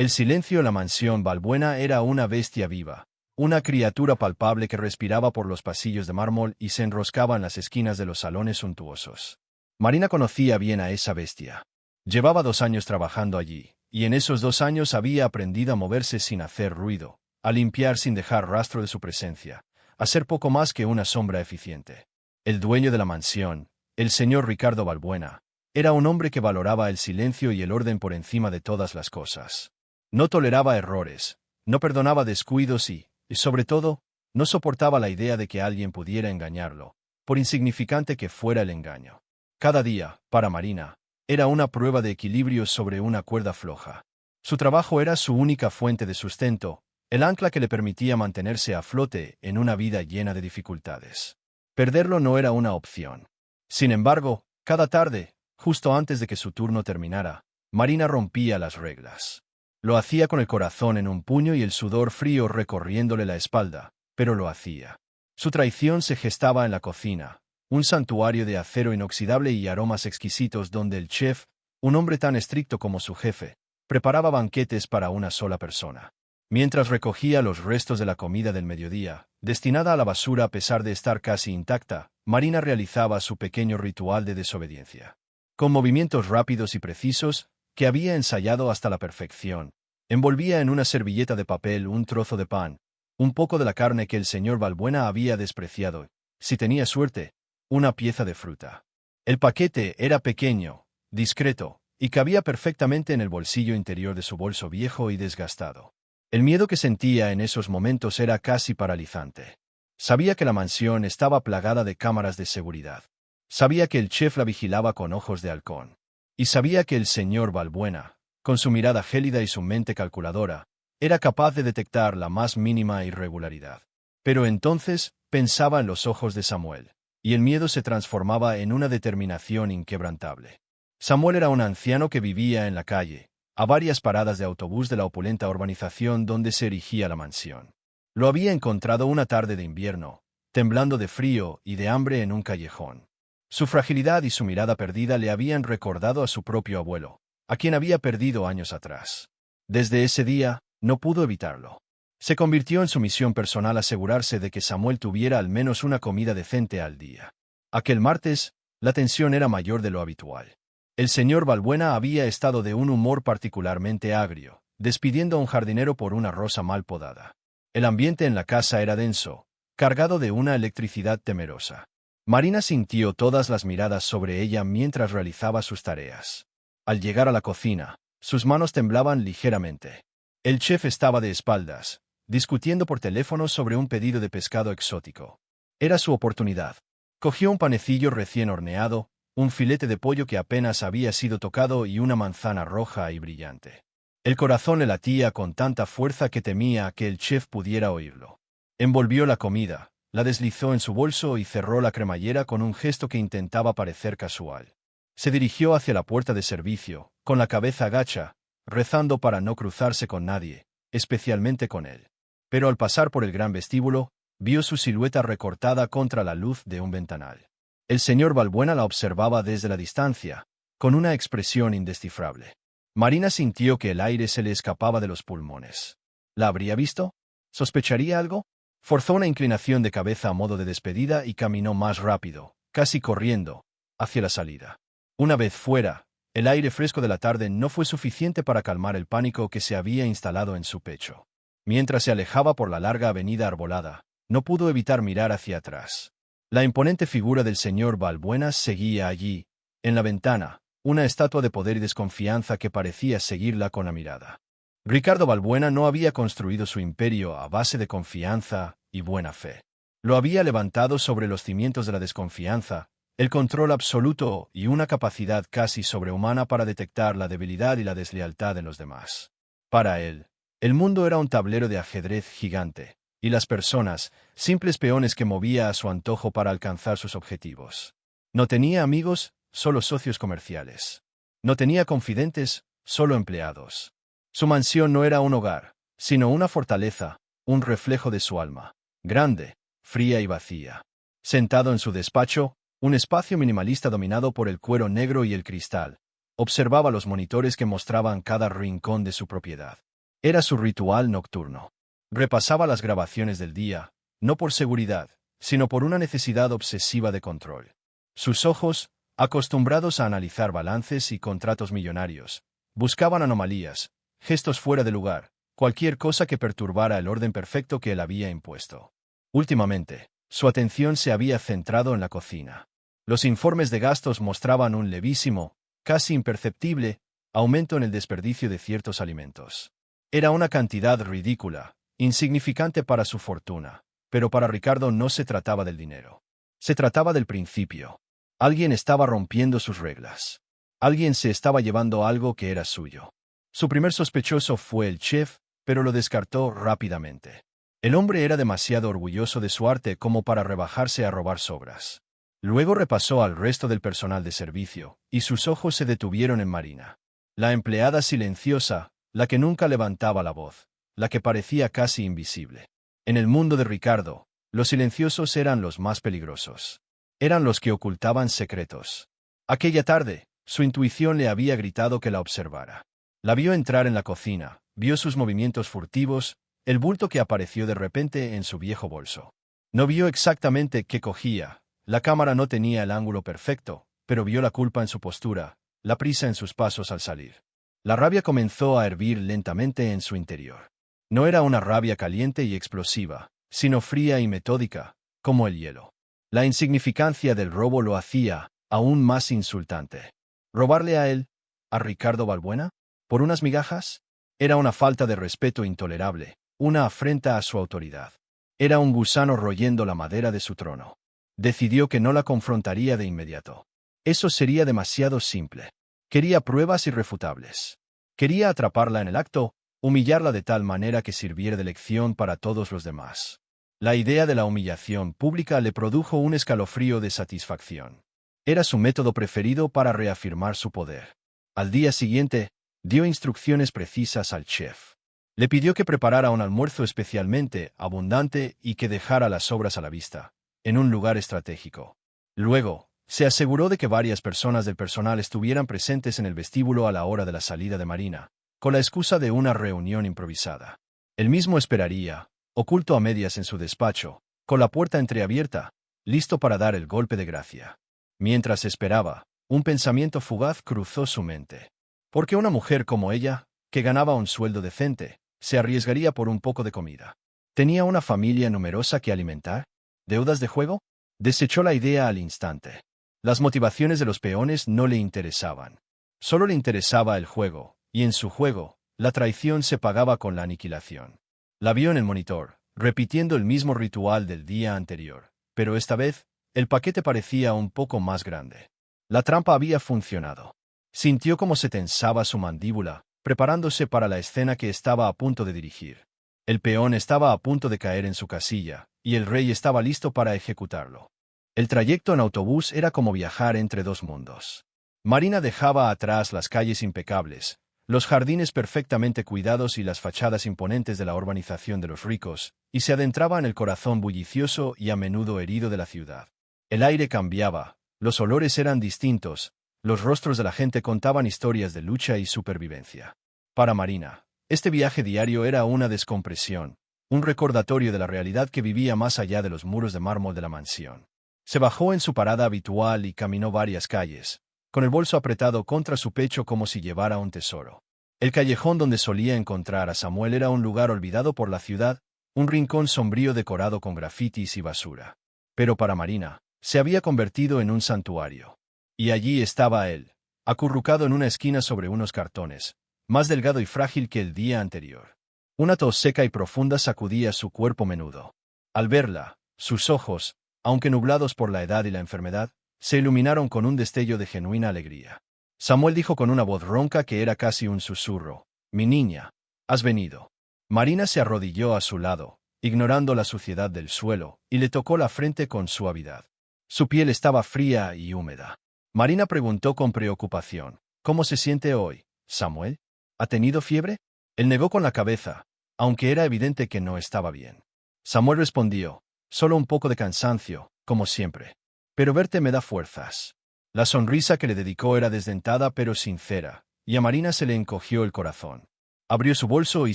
El silencio en la mansión Balbuena era una bestia viva, una criatura palpable que respiraba por los pasillos de mármol y se enroscaba en las esquinas de los salones suntuosos. Marina conocía bien a esa bestia. Llevaba 2 años trabajando allí, y en esos 2 años había aprendido a moverse sin hacer ruido, a limpiar sin dejar rastro de su presencia, a ser poco más que una sombra eficiente. El dueño de la mansión, el señor Ricardo Balbuena, era un hombre que valoraba el silencio y el orden por encima de todas las cosas. No toleraba errores, no perdonaba descuidos y, sobre todo, no soportaba la idea de que alguien pudiera engañarlo, por insignificante que fuera el engaño. Cada día, para Marina, era una prueba de equilibrio sobre una cuerda floja. Su trabajo era su única fuente de sustento, el ancla que le permitía mantenerse a flote en una vida llena de dificultades. Perderlo no era una opción. Sin embargo, cada tarde, justo antes de que su turno terminara, Marina rompía las reglas. Lo hacía con el corazón en un puño y el sudor frío recorriéndole la espalda, pero lo hacía. Su traición se gestaba en la cocina, un santuario de acero inoxidable y aromas exquisitos donde el chef, un hombre tan estricto como su jefe, preparaba banquetes para una sola persona. Mientras recogía los restos de la comida del mediodía, destinada a la basura a pesar de estar casi intacta, Marina realizaba su pequeño ritual de desobediencia. Con movimientos rápidos y precisos, que había ensayado hasta la perfección, envolvía en una servilleta de papel un trozo de pan, un poco de la carne que el señor Balbuena había despreciado, si tenía suerte, una pieza de fruta. El paquete era pequeño, discreto, y cabía perfectamente en el bolsillo interior de su bolso viejo y desgastado. El miedo que sentía en esos momentos era casi paralizante. Sabía que la mansión estaba plagada de cámaras de seguridad. Sabía que el chef la vigilaba con ojos de halcón. Y sabía que el señor Balbuena, con su mirada gélida y su mente calculadora, era capaz de detectar la más mínima irregularidad. Pero entonces pensaba en los ojos de Samuel, y el miedo se transformaba en una determinación inquebrantable. Samuel era un anciano que vivía en la calle, a varias paradas de autobús de la opulenta urbanización donde se erigía la mansión. Lo había encontrado una tarde de invierno, temblando de frío y de hambre en un callejón. Su fragilidad y su mirada perdida le habían recordado a su propio abuelo, a quien había perdido años atrás. Desde ese día, no pudo evitarlo. Se convirtió en su misión personal asegurarse de que Samuel tuviera al menos una comida decente al día. Aquel martes, la tensión era mayor de lo habitual. El señor Balbuena había estado de un humor particularmente agrio, despidiendo a un jardinero por una rosa mal podada. El ambiente en la casa era denso, cargado de una electricidad temerosa. Marina sintió todas las miradas sobre ella mientras realizaba sus tareas. Al llegar a la cocina, sus manos temblaban ligeramente. El chef estaba de espaldas, discutiendo por teléfono sobre un pedido de pescado exótico. Era su oportunidad. Cogió un panecillo recién horneado, un filete de pollo que apenas había sido tocado y una manzana roja y brillante. El corazón le latía con tanta fuerza que temía que el chef pudiera oírlo. Envolvió la comida, la deslizó en su bolso y cerró la cremallera con un gesto que intentaba parecer casual. Se dirigió hacia la puerta de servicio, con la cabeza gacha, rezando para no cruzarse con nadie, especialmente con él. Pero al pasar por el gran vestíbulo, vio su silueta recortada contra la luz de un ventanal. El señor Balbuena la observaba desde la distancia, con una expresión indescifrable. Marina sintió que el aire se le escapaba de los pulmones. ¿La habría visto? ¿Sospecharía algo? Forzó una inclinación de cabeza a modo de despedida y caminó más rápido, casi corriendo, hacia la salida. Una vez fuera, el aire fresco de la tarde no fue suficiente para calmar el pánico que se había instalado en su pecho. Mientras se alejaba por la larga avenida arbolada, no pudo evitar mirar hacia atrás. La imponente figura del señor Balbuena seguía allí, en la ventana, una estatua de poder y desconfianza que parecía seguirla con la mirada. Ricardo Balbuena no había construido su imperio a base de confianza y buena fe. Lo había levantado sobre los cimientos de la desconfianza, el control absoluto y una capacidad casi sobrehumana para detectar la debilidad y la deslealtad en los demás. Para él, el mundo era un tablero de ajedrez gigante, y las personas, simples peones que movía a su antojo para alcanzar sus objetivos. No tenía amigos, solo socios comerciales. No tenía confidentes, solo empleados. Su mansión no era un hogar, sino una fortaleza, un reflejo de su alma, grande, fría y vacía. Sentado en su despacho, un espacio minimalista dominado por el cuero negro y el cristal, observaba los monitores que mostraban cada rincón de su propiedad. Era su ritual nocturno. Repasaba las grabaciones del día, no por seguridad, sino por una necesidad obsesiva de control. Sus ojos, acostumbrados a analizar balances y contratos millonarios, buscaban anomalías, gestos fuera de lugar, cualquier cosa que perturbara el orden perfecto que él había impuesto. Últimamente, su atención se había centrado en la cocina. Los informes de gastos mostraban un levísimo, casi imperceptible, aumento en el desperdicio de ciertos alimentos. Era una cantidad ridícula, insignificante para su fortuna, pero para Ricardo no se trataba del dinero. Se trataba del principio. Alguien estaba rompiendo sus reglas. Alguien se estaba llevando algo que era suyo. Su primer sospechoso fue el chef, pero lo descartó rápidamente. El hombre era demasiado orgulloso de su arte como para rebajarse a robar sobras. Luego repasó al resto del personal de servicio, y sus ojos se detuvieron en Marina. La empleada silenciosa, la que nunca levantaba la voz, la que parecía casi invisible. En el mundo de Ricardo, los silenciosos eran los más peligrosos. Eran los que ocultaban secretos. Aquella tarde, su intuición le había gritado que la observara. La vio entrar en la cocina, vio sus movimientos furtivos, el bulto que apareció de repente en su viejo bolso. No vio exactamente qué cogía, la cámara no tenía el ángulo perfecto, pero vio la culpa en su postura, la prisa en sus pasos al salir. La rabia comenzó a hervir lentamente en su interior. No era una rabia caliente y explosiva, sino fría y metódica, como el hielo. La insignificancia del robo lo hacía aún más insultante. ¿Robarle a él, a Ricardo Balbuena? ¿Por unas migajas? Era una falta de respeto intolerable, una afrenta a su autoridad. Era un gusano royendo la madera de su trono. Decidió que no la confrontaría de inmediato. Eso sería demasiado simple. Quería pruebas irrefutables. Quería atraparla en el acto, humillarla de tal manera que sirviera de lección para todos los demás. La idea de la humillación pública le produjo un escalofrío de satisfacción. Era su método preferido para reafirmar su poder. Al día siguiente, dio instrucciones precisas al chef. Le pidió que preparara un almuerzo especialmente abundante y que dejara las sobras a la vista, en un lugar estratégico. Luego, se aseguró de que varias personas del personal estuvieran presentes en el vestíbulo a la hora de la salida de Marina, con la excusa de una reunión improvisada. Él mismo esperaría, oculto a medias en su despacho, con la puerta entreabierta, listo para dar el golpe de gracia. Mientras esperaba, un pensamiento fugaz cruzó su mente. ¿Por qué una mujer como ella, que ganaba un sueldo decente, se arriesgaría por un poco de comida? ¿Tenía una familia numerosa que alimentar? ¿Deudas de juego? Desechó la idea al instante. Las motivaciones de los peones no le interesaban. Solo le interesaba el juego, y en su juego, la traición se pagaba con la aniquilación. La vio en el monitor, repitiendo el mismo ritual del día anterior, pero esta vez, el paquete parecía un poco más grande. La trampa había funcionado. Sintió cómo se tensaba su mandíbula, preparándose para la escena que estaba a punto de dirigir. El peón estaba a punto de caer en su casilla, y el rey estaba listo para ejecutarlo. El trayecto en autobús era como viajar entre dos mundos. Marina dejaba atrás las calles impecables, los jardines perfectamente cuidados y las fachadas imponentes de la urbanización de los ricos, y se adentraba en el corazón bullicioso y a menudo herido de la ciudad. El aire cambiaba, los olores eran distintos, los rostros de la gente contaban historias de lucha y supervivencia. Para Marina, este viaje diario era una descompresión, un recordatorio de la realidad que vivía más allá de los muros de mármol de la mansión. Se bajó en su parada habitual y caminó varias calles, con el bolso apretado contra su pecho como si llevara un tesoro. El callejón donde solía encontrar a Samuel era un lugar olvidado por la ciudad, un rincón sombrío decorado con grafitis y basura. Pero para Marina, se había convertido en un santuario. Y allí estaba él, acurrucado en una esquina sobre unos cartones, más delgado y frágil que el día anterior. Una tos seca y profunda sacudía su cuerpo menudo. Al verla, sus ojos, aunque nublados por la edad y la enfermedad, se iluminaron con un destello de genuina alegría. Samuel dijo con una voz ronca que era casi un susurro: «Mi niña, has venido». Marina se arrodilló a su lado, ignorando la suciedad del suelo, y le tocó la frente con suavidad. Su piel estaba fría y húmeda. Marina preguntó con preocupación: «¿Cómo se siente hoy, Samuel? ¿Ha tenido fiebre?» Él negó con la cabeza, aunque era evidente que no estaba bien. Samuel respondió: «Solo un poco de cansancio, como siempre. Pero verte me da fuerzas». La sonrisa que le dedicó era desdentada pero sincera, y a Marina se le encogió el corazón. Abrió su bolso y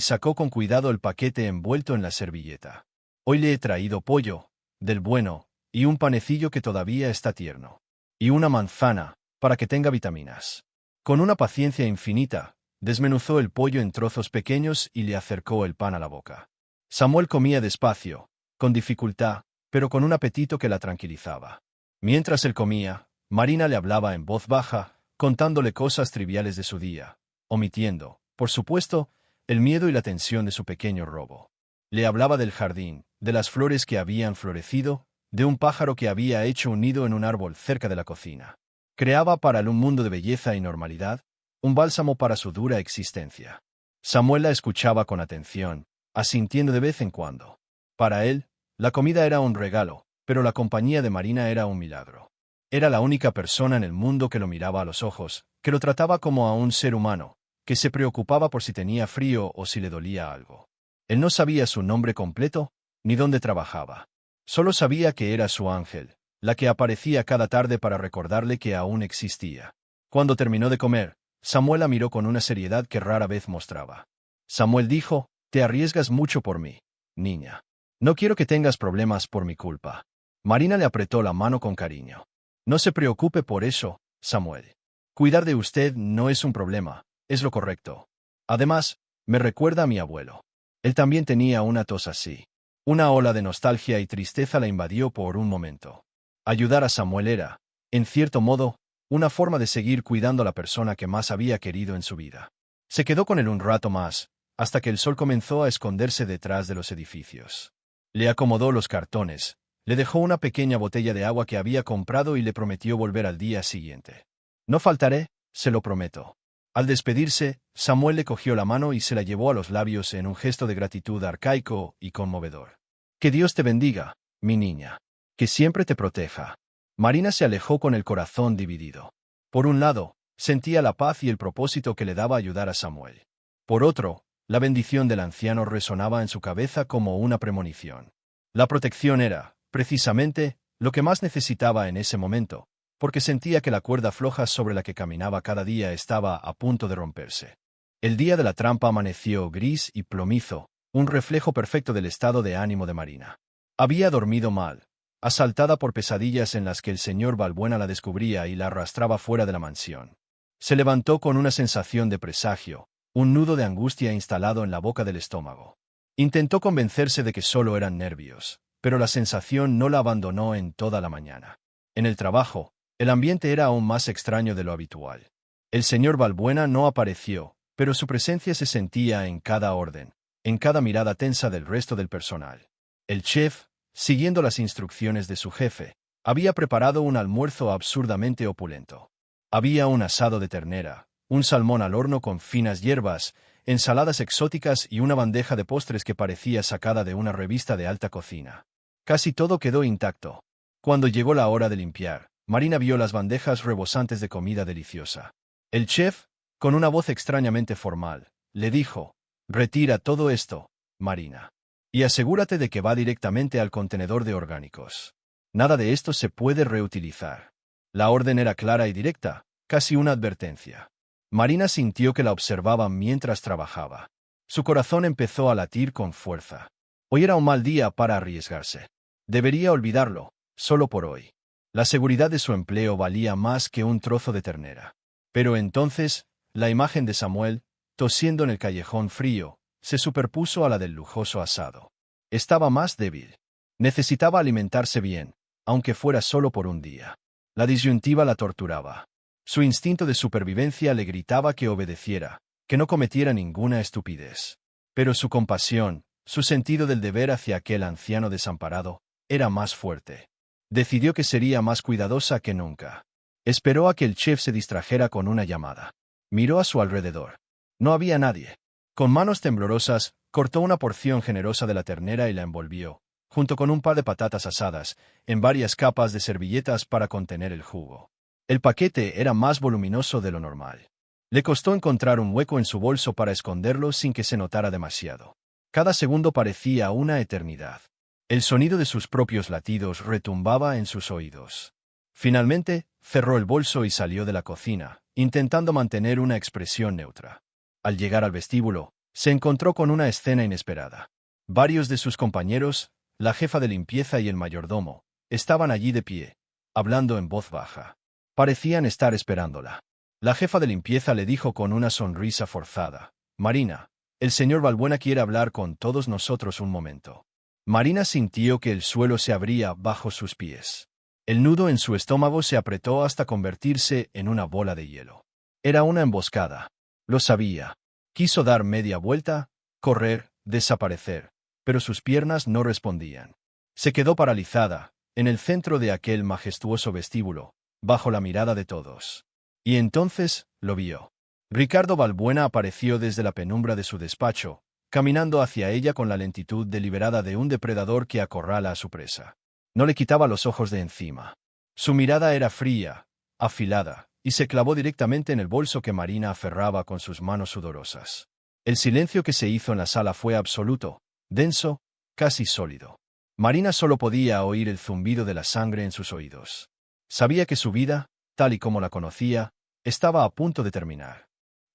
sacó con cuidado el paquete envuelto en la servilleta. Hoy le he traído pollo, del bueno, y un panecillo que todavía está tierno. Y una manzana, para que tenga vitaminas. Con una paciencia infinita, desmenuzó el pollo en trozos pequeños y le acercó el pan a la boca. Samuel comía despacio, con dificultad, pero con un apetito que la tranquilizaba. Mientras él comía, Marina le hablaba en voz baja, contándole cosas triviales de su día, omitiendo, por supuesto, el miedo y la tensión de su pequeño robo. Le hablaba del jardín, de las flores que habían florecido, de un pájaro que había hecho un nido en un árbol cerca de la cocina. Creaba para él un mundo de belleza y normalidad, un bálsamo para su dura existencia. Samuel la escuchaba con atención, asintiendo de vez en cuando. Para él, la comida era un regalo, pero la compañía de Marina era un milagro. Era la única persona en el mundo que lo miraba a los ojos, que lo trataba como a un ser humano, que se preocupaba por si tenía frío o si le dolía algo. Él no sabía su nombre completo, ni dónde trabajaba. Solo sabía que era su ángel, la que aparecía cada tarde para recordarle que aún existía. Cuando terminó de comer, Samuel la miró con una seriedad que rara vez mostraba. Samuel dijo: «Te arriesgas mucho por mí, niña. No quiero que tengas problemas por mi culpa». Marina le apretó la mano con cariño. «No se preocupe por eso, Samuel. Cuidar de usted no es un problema, es lo correcto. Además, me recuerda a mi abuelo. Él también tenía una tos así». Una ola de nostalgia y tristeza la invadió por un momento. Ayudar a Samuel era, en cierto modo, una forma de seguir cuidando a la persona que más había querido en su vida. Se quedó con él un rato más, hasta que el sol comenzó a esconderse detrás de los edificios. Le acomodó los cartones, le dejó una pequeña botella de agua que había comprado y le prometió volver al día siguiente. «No faltaré, se lo prometo». Al despedirse, Samuel le cogió la mano y se la llevó a los labios en un gesto de gratitud arcaico y conmovedor. «Que Dios te bendiga, mi niña. Que siempre te proteja». Marina se alejó con el corazón dividido. Por un lado, sentía la paz y el propósito que le daba ayudar a Samuel. Por otro, la bendición del anciano resonaba en su cabeza como una premonición. La protección era, precisamente, lo que más necesitaba en ese momento, porque sentía que la cuerda floja sobre la que caminaba cada día estaba a punto de romperse. El día de la trampa amaneció gris y plomizo, un reflejo perfecto del estado de ánimo de Marina. Había dormido mal, asaltada por pesadillas en las que el señor Valbuena la descubría y la arrastraba fuera de la mansión. Se levantó con una sensación de presagio, un nudo de angustia instalado en la boca del estómago. Intentó convencerse de que solo eran nervios, pero la sensación no la abandonó en toda la mañana. En el trabajo, el ambiente era aún más extraño de lo habitual. El señor Valbuena no apareció, pero su presencia se sentía en cada orden, en cada mirada tensa del resto del personal. El chef, siguiendo las instrucciones de su jefe, había preparado un almuerzo absurdamente opulento. Había un asado de ternera, un salmón al horno con finas hierbas, ensaladas exóticas y una bandeja de postres que parecía sacada de una revista de alta cocina. Casi todo quedó intacto. Cuando llegó la hora de limpiar, Marina vio las bandejas rebosantes de comida deliciosa. El chef, con una voz extrañamente formal, le dijo: «Retira todo esto, Marina. Y asegúrate de que va directamente al contenedor de orgánicos. Nada de esto se puede reutilizar». La orden era clara y directa, casi una advertencia. Marina sintió que la observaban mientras trabajaba. Su corazón empezó a latir con fuerza. Hoy era un mal día para arriesgarse. Debería olvidarlo, solo por hoy. La seguridad de su empleo valía más que un trozo de ternera. Pero entonces, la imagen de Samuel, tosiendo en el callejón frío, se superpuso a la del lujoso asado. Estaba más débil. Necesitaba alimentarse bien, aunque fuera solo por un día. La disyuntiva la torturaba. Su instinto de supervivencia le gritaba que obedeciera, que no cometiera ninguna estupidez. Pero su compasión, su sentido del deber hacia aquel anciano desamparado, era más fuerte. Decidió que sería más cuidadosa que nunca. Esperó a que el chef se distrajera con una llamada. Miró a su alrededor. No había nadie. Con manos temblorosas, cortó una porción generosa de la ternera y la envolvió, junto con un par de patatas asadas, en varias capas de servilletas para contener el jugo. El paquete era más voluminoso de lo normal. Le costó encontrar un hueco en su bolso para esconderlo sin que se notara demasiado. Cada segundo parecía una eternidad. El sonido de sus propios latidos retumbaba en sus oídos. Finalmente, cerró el bolso y salió de la cocina, intentando mantener una expresión neutra. Al llegar al vestíbulo, Se encontró con una escena inesperada. Varios de sus compañeros, la jefa de limpieza y el mayordomo, estaban allí de pie, hablando en voz baja. Parecían estar esperándola. La jefa de limpieza le dijo con una sonrisa forzada: «Marina, el señor Balbuena quiere hablar con todos nosotros un momento». Marina sintió que el suelo se abría bajo sus pies. El nudo en su estómago se apretó hasta convertirse en una bola de hielo. Era una emboscada. Lo sabía. Quiso dar media vuelta, correr, desaparecer, pero sus piernas no respondían. Se quedó paralizada, en el centro de aquel majestuoso vestíbulo, bajo la mirada de todos. Y entonces, lo vio. Ricardo Balbuena apareció desde la penumbra de su despacho, caminando hacia ella con la lentitud deliberada de un depredador que acorrala a su presa. No le quitaba los ojos de encima. Su mirada era fría, afilada, y se clavó directamente en el bolso que Marina aferraba con sus manos sudorosas. El silencio que se hizo en la sala fue absoluto, denso, casi sólido. Marina solo podía oír el zumbido de la sangre en sus oídos. Sabía que su vida, tal y como la conocía, estaba a punto de terminar.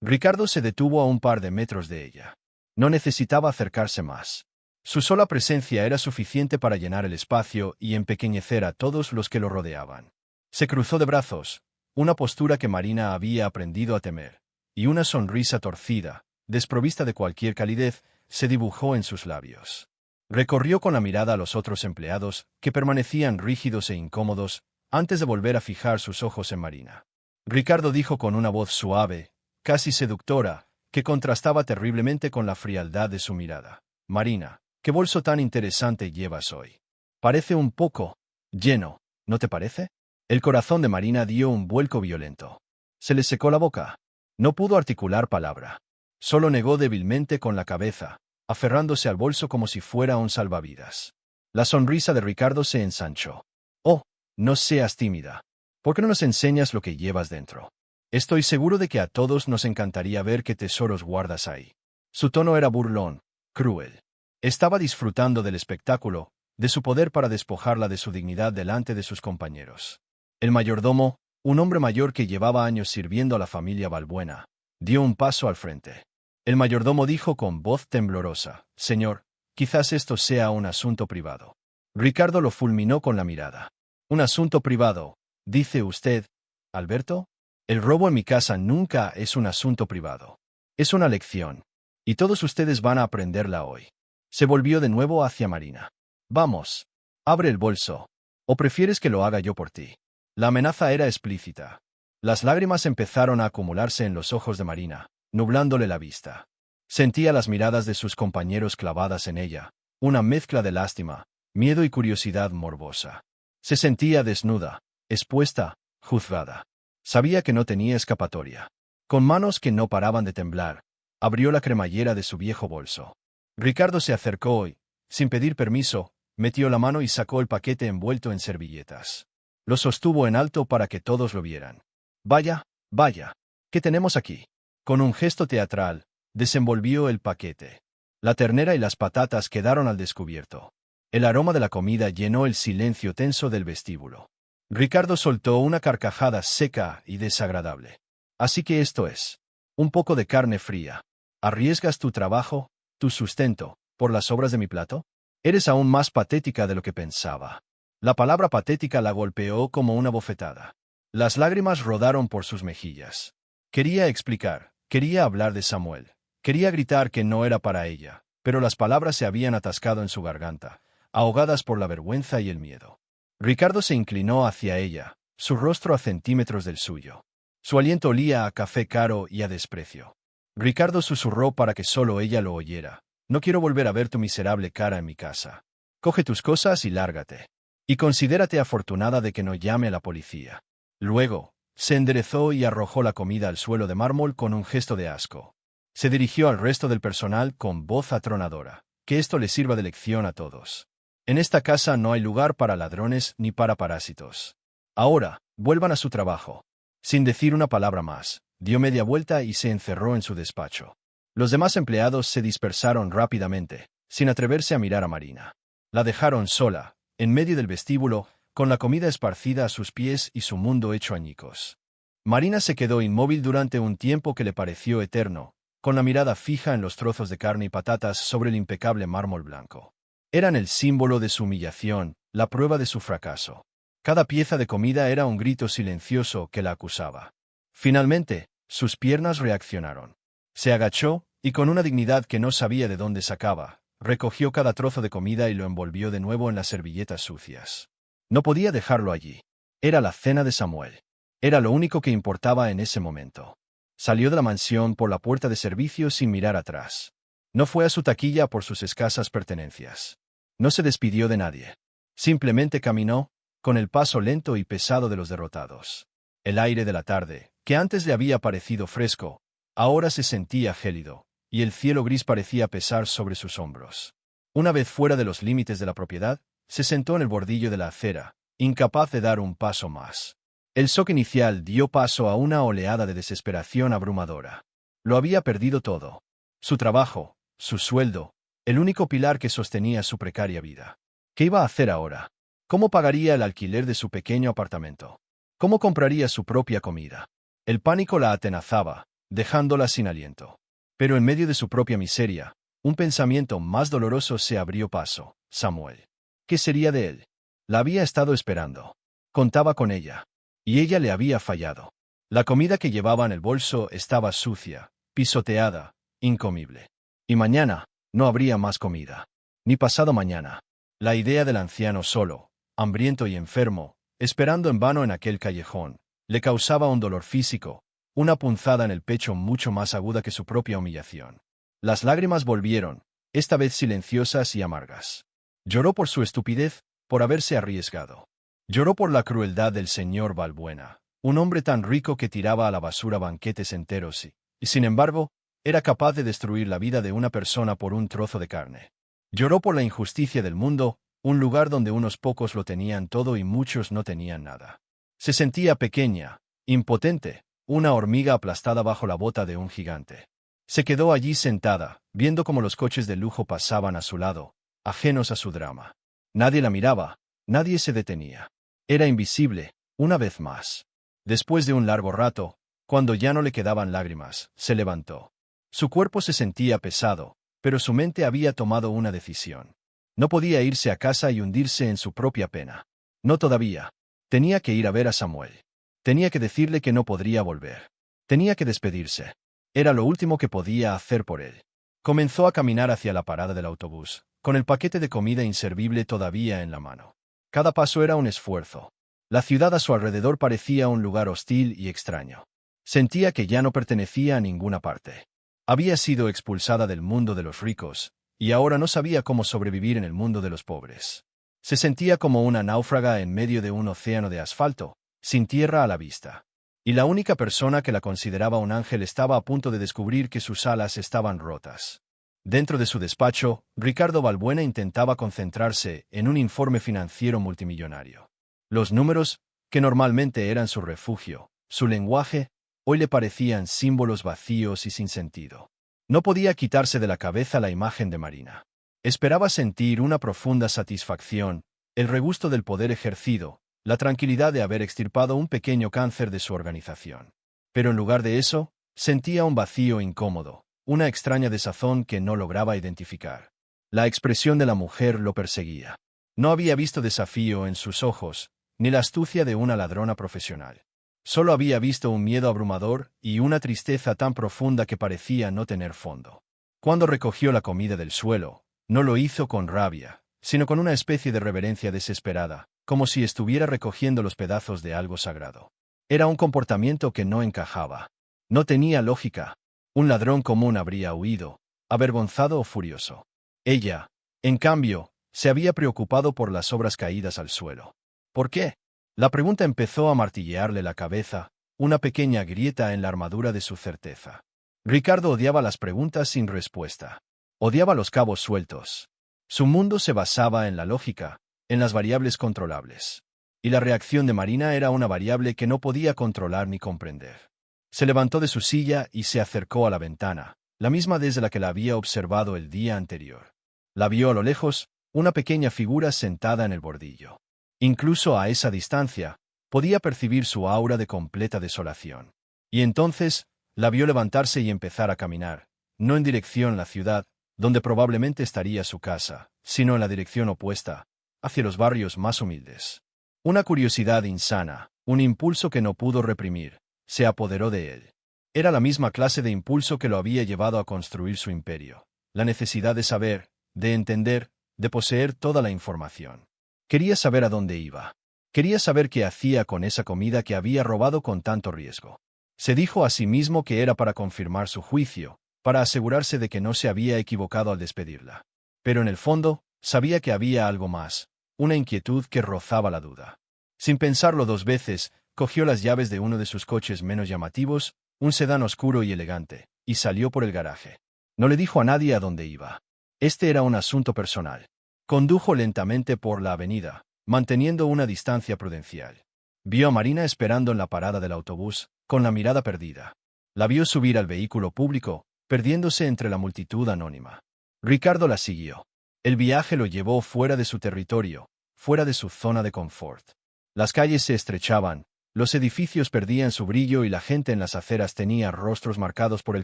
Ricardo se detuvo a un par de metros de ella. No necesitaba acercarse más. Su sola presencia era suficiente para llenar el espacio y empequeñecer a todos los que lo rodeaban. Se cruzó de brazos, una postura que Marina había aprendido a temer, y una sonrisa torcida, desprovista de cualquier calidez, se dibujó en sus labios. Recorrió con la mirada a los otros empleados, que permanecían rígidos e incómodos, antes de volver a fijar sus ojos en Marina. Ricardo dijo con una voz suave, casi seductora, que contrastaba terriblemente con la frialdad de su mirada: «Marina, ¿qué bolso tan interesante llevas hoy? Parece un poco lleno, ¿no te parece?» El corazón de Marina dio un vuelco violento. Se le secó la boca. No pudo articular palabra. Solo negó débilmente con la cabeza, aferrándose al bolso como si fuera un salvavidas. La sonrisa de Ricardo se ensanchó. «Oh, no seas tímida. ¿Por qué no nos enseñas lo que llevas dentro? Estoy seguro de que a todos nos encantaría ver qué tesoros guardas ahí». Su tono era burlón, cruel. Estaba disfrutando del espectáculo, de su poder para despojarla de su dignidad delante de sus compañeros. El mayordomo, un hombre mayor que llevaba años sirviendo a la familia Balbuena, dio un paso al frente. El mayordomo dijo con voz temblorosa: «Señor, quizás esto sea un asunto privado». Ricardo lo fulminó con la mirada. «¿Un asunto privado, dice usted, Alberto? El robo en mi casa nunca es un asunto privado. Es una lección. Y todos ustedes van a aprenderla hoy». Se volvió de nuevo hacia Marina. «Vamos, abre el bolso. ¿O prefieres que lo haga yo por ti?» La amenaza era explícita. Las lágrimas empezaron a acumularse en los ojos de Marina, nublándole la vista. Sentía las miradas de sus compañeros clavadas en ella, una mezcla de lástima, miedo y curiosidad morbosa. Se sentía desnuda, expuesta, juzgada. Sabía que no tenía escapatoria. Con manos que no paraban de temblar, abrió la cremallera de su viejo bolso. Ricardo se acercó y, sin pedir permiso, metió la mano y sacó el paquete envuelto en servilletas. Lo sostuvo en alto para que todos lo vieran. «Vaya, vaya, ¿qué tenemos aquí?». Con un gesto teatral, desenvolvió el paquete. La ternera y las patatas quedaron al descubierto. El aroma de la comida llenó el silencio tenso del vestíbulo. Ricardo soltó una carcajada seca y desagradable. «Así que esto es un poco de carne fría. ¿Arriesgas tu trabajo, tu sustento, por las sobras de mi plato? Eres aún más patética de lo que pensaba». La palabra patética la golpeó como una bofetada. Las lágrimas rodaron por sus mejillas. Quería explicar, quería hablar de Samuel, quería gritar que no era para ella, pero las palabras se habían atascado en su garganta, ahogadas por la vergüenza y el miedo. Ricardo se inclinó hacia ella, su rostro a centímetros del suyo. Su aliento olía a café caro y a desprecio. Ricardo susurró para que solo ella lo oyera: «No quiero volver a ver tu miserable cara en mi casa. Coge tus cosas y lárgate. Y considérate afortunada de que no llame a la policía». Luego, se enderezó y arrojó la comida al suelo de mármol con un gesto de asco. Se dirigió al resto del personal con voz atronadora: «Que esto les sirva de lección a todos. En esta casa no hay lugar para ladrones ni para parásitos. Ahora, vuelvan a su trabajo». Sin decir una palabra más, dio media vuelta y se encerró en su despacho. Los demás empleados se dispersaron rápidamente, sin atreverse a mirar a Marina. La dejaron sola, en medio del vestíbulo, con la comida esparcida a sus pies y su mundo hecho añicos. Marina se quedó inmóvil durante un tiempo que le pareció eterno, con la mirada fija en los trozos de carne y patatas sobre el impecable mármol blanco. Eran el símbolo de su humillación, la prueba de su fracaso. Cada pieza de comida era un grito silencioso que la acusaba. Finalmente, sus piernas reaccionaron. Se agachó, y con una dignidad que no sabía de dónde sacaba, recogió cada trozo de comida y lo envolvió de nuevo en las servilletas sucias. No podía dejarlo allí. Era la cena de Samuel. Era lo único que importaba en ese momento. Salió de la mansión por la puerta de servicio sin mirar atrás. No fue a su taquilla por sus escasas pertenencias. No se despidió de nadie. Simplemente caminó, con el paso lento y pesado de los derrotados. El aire de la tarde, que antes le había parecido fresco, ahora se sentía gélido, y el cielo gris parecía pesar sobre sus hombros. Una vez fuera de los límites de la propiedad, se sentó en el bordillo de la acera, incapaz de dar un paso más. El shock inicial dio paso a una oleada de desesperación abrumadora. Lo había perdido todo. Su trabajo, su sueldo, el único pilar que sostenía su precaria vida. ¿Qué iba a hacer ahora? ¿Cómo pagaría el alquiler de su pequeño apartamento? ¿Cómo compraría su propia comida? El pánico la atenazaba, dejándola sin aliento. Pero en medio de su propia miseria, un pensamiento más doloroso se abrió paso: Samuel. ¿Qué sería de él? La había estado esperando. Contaba con ella. Y ella le había fallado. La comida que llevaba en el bolso estaba sucia, pisoteada, incomible. Y mañana, no habría más comida. Ni pasado mañana. La idea del anciano solo, hambriento y enfermo, esperando en vano en aquel callejón, le causaba un dolor físico, una punzada en el pecho mucho más aguda que su propia humillación. Las lágrimas volvieron, esta vez silenciosas y amargas. Lloró por su estupidez, por haberse arriesgado. Lloró por la crueldad del señor Balbuena, un hombre tan rico que tiraba a la basura banquetes enteros y, sin embargo, era capaz de destruir la vida de una persona por un trozo de carne. Lloró por la injusticia del mundo, un lugar donde unos pocos lo tenían todo y muchos no tenían nada. Se sentía pequeña, impotente, una hormiga aplastada bajo la bota de un gigante. Se quedó allí sentada, viendo cómo los coches de lujo pasaban a su lado, ajenos a su drama. Nadie la miraba, nadie se detenía. Era invisible, una vez más. Después de un largo rato, cuando ya no le quedaban lágrimas, se levantó. Su cuerpo se sentía pesado, pero su mente había tomado una decisión. No podía irse a casa y hundirse en su propia pena. No todavía. Tenía que ir a ver a Samuel. Tenía que decirle que no podría volver. Tenía que despedirse. Era lo último que podía hacer por él. Comenzó a caminar hacia la parada del autobús, con el paquete de comida inservible todavía en la mano. Cada paso era un esfuerzo. La ciudad a su alrededor parecía un lugar hostil y extraño. Sentía que ya no pertenecía a ninguna parte. Había sido expulsada del mundo de los ricos, y ahora no sabía cómo sobrevivir en el mundo de los pobres. Se sentía como una náufraga en medio de un océano de asfalto, sin tierra a la vista. Y la única persona que la consideraba un ángel estaba a punto de descubrir que sus alas estaban rotas. Dentro de su despacho, Ricardo Balbuena intentaba concentrarse en un informe financiero multimillonario. Los números, que normalmente eran su refugio, su lenguaje, hoy le parecían símbolos vacíos y sin sentido. No podía quitarse de la cabeza la imagen de Marina. Esperaba sentir una profunda satisfacción, el regusto del poder ejercido, la tranquilidad de haber extirpado un pequeño cáncer de su organización. Pero en lugar de eso, sentía un vacío incómodo, una extraña desazón que no lograba identificar. La expresión de la mujer lo perseguía. No había visto desafío en sus ojos, ni la astucia de una ladrona profesional. Solo había visto un miedo abrumador y una tristeza tan profunda que parecía no tener fondo. Cuando recogió la comida del suelo, no lo hizo con rabia, sino con una especie de reverencia desesperada, como si estuviera recogiendo los pedazos de algo sagrado. Era un comportamiento que no encajaba. No tenía lógica. Un ladrón común habría huido, avergonzado o furioso. Ella, en cambio, se había preocupado por las obras caídas al suelo. ¿Por qué? La pregunta empezó a martillearle la cabeza, una pequeña grieta en la armadura de su certeza. Ricardo odiaba las preguntas sin respuesta. Odiaba los cabos sueltos. Su mundo se basaba en la lógica, en las variables controlables. Y la reacción de Marina era una variable que no podía controlar ni comprender. Se levantó de su silla y se acercó a la ventana, la misma desde la que la había observado el día anterior. La vio a lo lejos, una pequeña figura sentada en el bordillo. Incluso a esa distancia, podía percibir su aura de completa desolación. Y entonces, la vio levantarse y empezar a caminar, no en dirección a la ciudad, donde probablemente estaría su casa, sino en la dirección opuesta, hacia los barrios más humildes. Una curiosidad insana, un impulso que no pudo reprimir, se apoderó de él. Era la misma clase de impulso que lo había llevado a construir su imperio. La necesidad de saber, de entender, de poseer toda la información. Quería saber a dónde iba. Quería saber qué hacía con esa comida que había robado con tanto riesgo. Se dijo a sí mismo que era para confirmar su juicio, para asegurarse de que no se había equivocado al despedirla. Pero en el fondo, sabía que había algo más, una inquietud que rozaba la duda. Sin pensarlo dos veces, cogió las llaves de uno de sus coches menos llamativos, un sedán oscuro y elegante, y salió por el garaje. No le dijo a nadie a dónde iba. Este era un asunto personal. Condujo lentamente por la avenida, manteniendo una distancia prudencial. Vio a Marina esperando en la parada del autobús, con la mirada perdida. La vio subir al vehículo público, perdiéndose entre la multitud anónima. Ricardo la siguió. El viaje lo llevó fuera de su territorio, fuera de su zona de confort. Las calles se estrechaban, los edificios perdían su brillo y la gente en las aceras tenía rostros marcados por el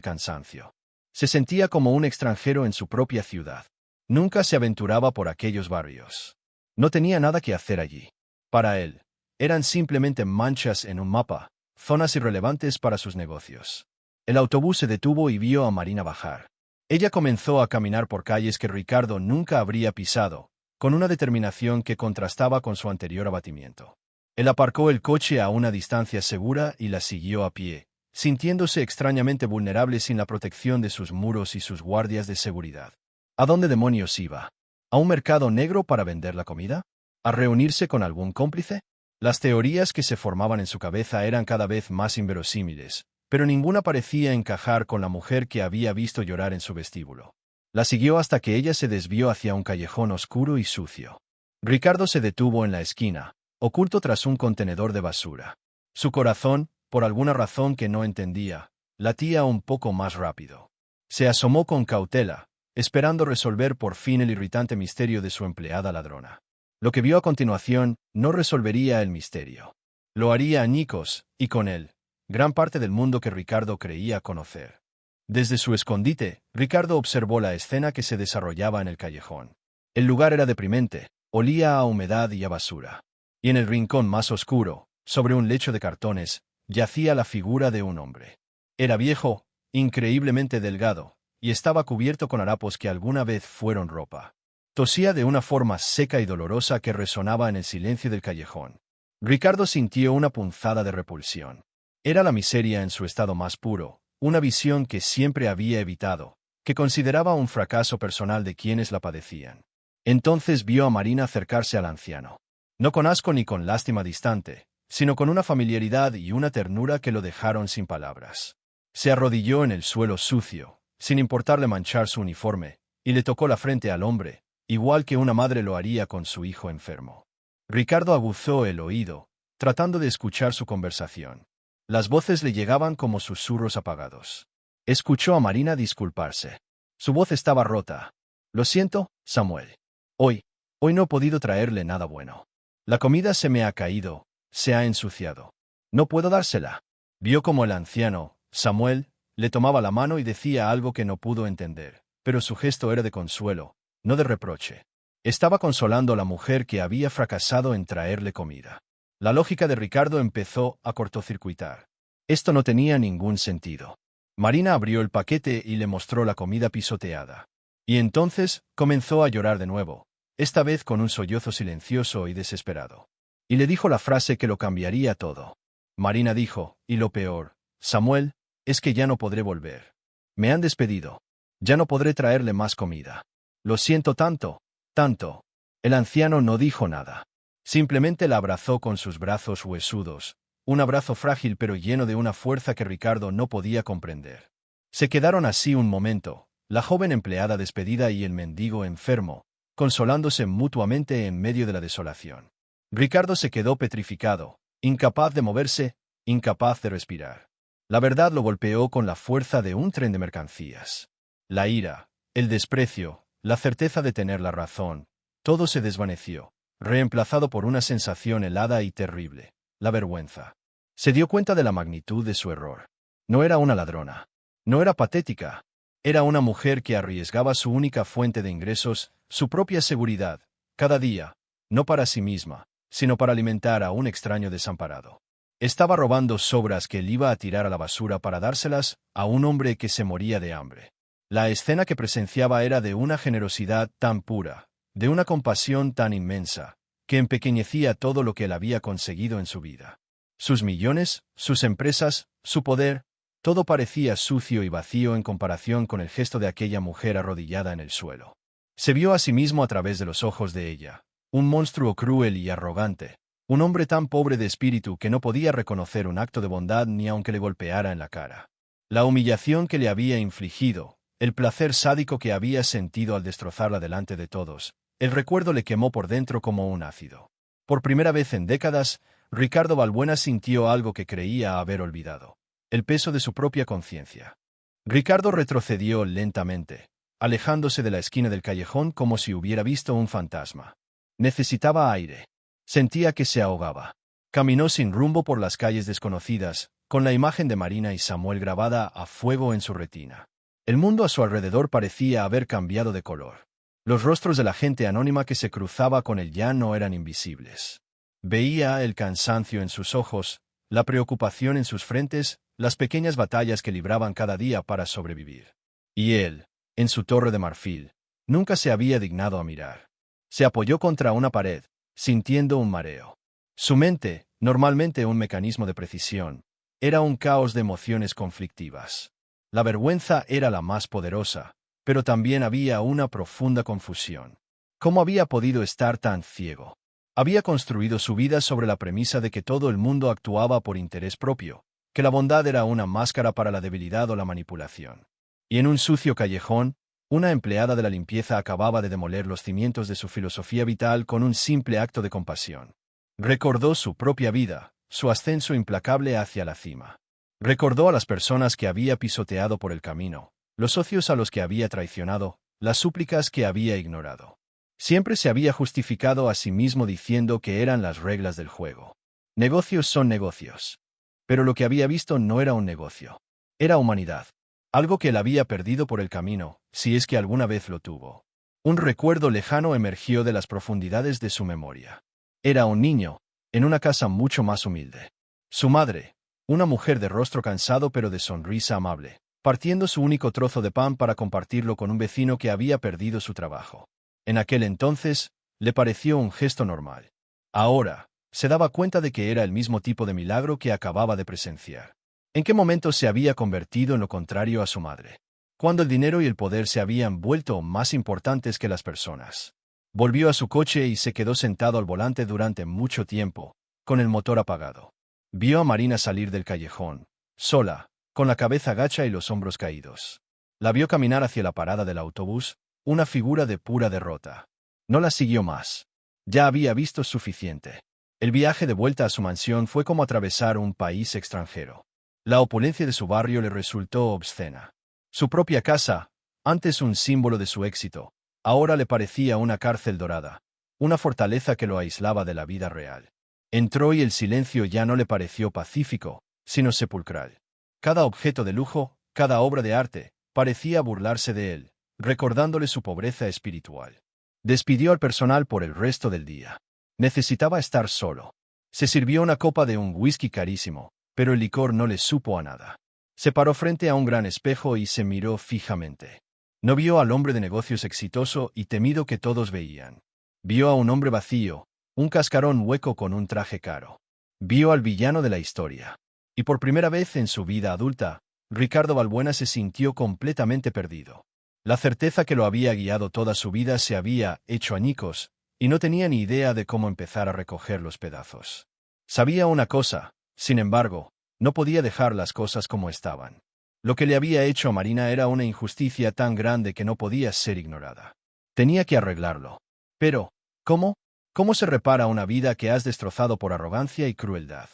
cansancio. Se sentía como un extranjero en su propia ciudad. Nunca se aventuraba por aquellos barrios. No tenía nada que hacer allí. Para él, eran simplemente manchas en un mapa, zonas irrelevantes para sus negocios. El autobús se detuvo y vio a Marina bajar. Ella comenzó a caminar por calles que Ricardo nunca habría pisado, con una determinación que contrastaba con su anterior abatimiento. Él aparcó el coche a una distancia segura y la siguió a pie, sintiéndose extrañamente vulnerable sin la protección de sus muros y sus guardias de seguridad. ¿A dónde demonios iba? ¿A un mercado negro para vender la comida? ¿A reunirse con algún cómplice? Las teorías que se formaban en su cabeza eran cada vez más inverosímiles, pero ninguna parecía encajar con la mujer que había visto llorar en su vestíbulo. La siguió hasta que ella se desvió hacia un callejón oscuro y sucio. Ricardo se detuvo en la esquina, oculto tras un contenedor de basura. Su corazón, por alguna razón que no entendía, latía un poco más rápido. Se asomó con cautela, esperando resolver por fin el irritante misterio de su empleada ladrona. Lo que vio a continuación no resolvería el misterio. Lo haría añicos, y con él, gran parte del mundo que Ricardo creía conocer. Desde su escondite, Ricardo observó la escena que se desarrollaba en el callejón. El lugar era deprimente, olía a humedad y a basura. Y en el rincón más oscuro, sobre un lecho de cartones, yacía la figura de un hombre. Era viejo, increíblemente delgado, y estaba cubierto con harapos que alguna vez fueron ropa. Tosía de una forma seca y dolorosa que resonaba en el silencio del callejón. Ricardo sintió una punzada de repulsión. Era la miseria en su estado más puro, una visión que siempre había evitado, que consideraba un fracaso personal de quienes la padecían. Entonces vio a Marina acercarse al anciano. No con asco ni con lástima distante, sino con una familiaridad y una ternura que lo dejaron sin palabras. Se arrodilló en el suelo sucio, sin importarle manchar su uniforme, y le tocó la frente al hombre, igual que una madre lo haría con su hijo enfermo. Ricardo aguzó el oído, tratando de escuchar su conversación. Las voces le llegaban como susurros apagados. Escuchó a Marina disculparse. Su voz estaba rota. Lo siento, Samuel. Hoy no he podido traerle nada bueno. La comida se me ha caído, se ha ensuciado. No puedo dársela. Vio como el anciano, Samuel, le tomaba la mano y decía algo que no pudo entender, pero su gesto era de consuelo, no de reproche. Estaba consolando a la mujer que había fracasado en traerle comida. La lógica de Ricardo empezó a cortocircuitar. Esto no tenía ningún sentido. Marina abrió el paquete y le mostró la comida pisoteada. Y entonces comenzó a llorar de nuevo, esta vez con un sollozo silencioso y desesperado. Y le dijo la frase que lo cambiaría todo. Marina dijo, y lo peor, Samuel, es que ya no podré volver. Me han despedido. Ya no podré traerle más comida. Lo siento tanto, tanto. El anciano no dijo nada. Simplemente la abrazó con sus brazos huesudos, un abrazo frágil pero lleno de una fuerza que Ricardo no podía comprender. Se quedaron así un momento, la joven empleada despedida y el mendigo enfermo, consolándose mutuamente en medio de la desolación. Ricardo se quedó petrificado, incapaz de moverse, incapaz de respirar. La verdad lo golpeó con la fuerza de un tren de mercancías. La ira, el desprecio, la certeza de tener la razón, todo se desvaneció, reemplazado por una sensación helada y terrible, la vergüenza. Se dio cuenta de la magnitud de su error. No era una ladrona. No era patética. Era una mujer que arriesgaba su única fuente de ingresos, su propia seguridad, cada día, no para sí misma, sino para alimentar a un extraño desamparado. Estaba robando sobras que él iba a tirar a la basura para dárselas a un hombre que se moría de hambre. La escena que presenciaba era de una generosidad tan pura, de una compasión tan inmensa, que empequeñecía todo lo que él había conseguido en su vida. Sus millones, sus empresas, su poder, todo parecía sucio y vacío en comparación con el gesto de aquella mujer arrodillada en el suelo. Se vio a sí mismo a través de los ojos de ella, un monstruo cruel y arrogante, un hombre tan pobre de espíritu que no podía reconocer un acto de bondad ni aunque le golpeara en la cara. La humillación que le había infligido, el placer sádico que había sentido al destrozarla delante de todos, el recuerdo le quemó por dentro como un ácido. Por primera vez en décadas, Ricardo Balbuena sintió algo que creía haber olvidado: el peso de su propia conciencia. Ricardo retrocedió lentamente, alejándose de la esquina del callejón como si hubiera visto un fantasma. Necesitaba aire. Sentía que se ahogaba. Caminó sin rumbo por las calles desconocidas, con la imagen de Marina y Samuel grabada a fuego en su retina. El mundo a su alrededor parecía haber cambiado de color. Los rostros de la gente anónima que se cruzaba con él ya no eran invisibles. Veía el cansancio en sus ojos, la preocupación en sus frentes, las pequeñas batallas que libraban cada día para sobrevivir. Y él, en su torre de marfil, nunca se había dignado a mirar. Se apoyó contra una pared, sintiendo un mareo. Su mente, normalmente un mecanismo de precisión, era un caos de emociones conflictivas. La vergüenza era la más poderosa, pero también había una profunda confusión. ¿Cómo había podido estar tan ciego? Había construido su vida sobre la premisa de que todo el mundo actuaba por interés propio, que la bondad era una máscara para la debilidad o la manipulación. Y en un sucio callejón, una empleada de la limpieza acababa de demoler los cimientos de su filosofía vital con un simple acto de compasión. Recordó su propia vida, su ascenso implacable hacia la cima. Recordó a las personas que había pisoteado por el camino, los socios a los que había traicionado, las súplicas que había ignorado. Siempre se había justificado a sí mismo diciendo que eran las reglas del juego. Negocios son negocios. Pero lo que había visto no era un negocio. Era humanidad. Algo que él había perdido por el camino, si es que alguna vez lo tuvo. Un recuerdo lejano emergió de las profundidades de su memoria. Era un niño, en una casa mucho más humilde. Su madre, una mujer de rostro cansado pero de sonrisa amable, partiendo su único trozo de pan para compartirlo con un vecino que había perdido su trabajo. En aquel entonces, le pareció un gesto normal. Ahora, se daba cuenta de que era el mismo tipo de milagro que acababa de presenciar. ¿En qué momento se había convertido en lo contrario a su madre? Cuando el dinero y el poder se habían vuelto más importantes que las personas. Volvió a su coche y se quedó sentado al volante durante mucho tiempo, con el motor apagado. Vio a Marina salir del callejón, sola, con la cabeza gacha y los hombros caídos. La vio caminar hacia la parada del autobús, una figura de pura derrota. No la siguió más. Ya había visto suficiente. El viaje de vuelta a su mansión fue como atravesar un país extranjero. La opulencia de su barrio le resultó obscena. Su propia casa, antes un símbolo de su éxito, ahora le parecía una cárcel dorada, una fortaleza que lo aislaba de la vida real. Entró y el silencio ya no le pareció pacífico, sino sepulcral. Cada objeto de lujo, cada obra de arte, parecía burlarse de él, recordándole su pobreza espiritual. Despidió al personal por el resto del día. Necesitaba estar solo. Se sirvió una copa de un whisky carísimo, pero el licor no le supo a nada. Se paró frente a un gran espejo y se miró fijamente. No vio al hombre de negocios exitoso y temido que todos veían. Vio a un hombre vacío, un cascarón hueco con un traje caro. Vio al villano de la historia. Y por primera vez en su vida adulta, Ricardo Balbuena se sintió completamente perdido. La certeza que lo había guiado toda su vida se había hecho añicos, y no tenía ni idea de cómo empezar a recoger los pedazos. Sabía una cosa, sin embargo, no podía dejar las cosas como estaban. Lo que le había hecho a Marina era una injusticia tan grande que no podía ser ignorada. Tenía que arreglarlo. Pero, ¿cómo? ¿Cómo se repara una vida que has destrozado por arrogancia y crueldad?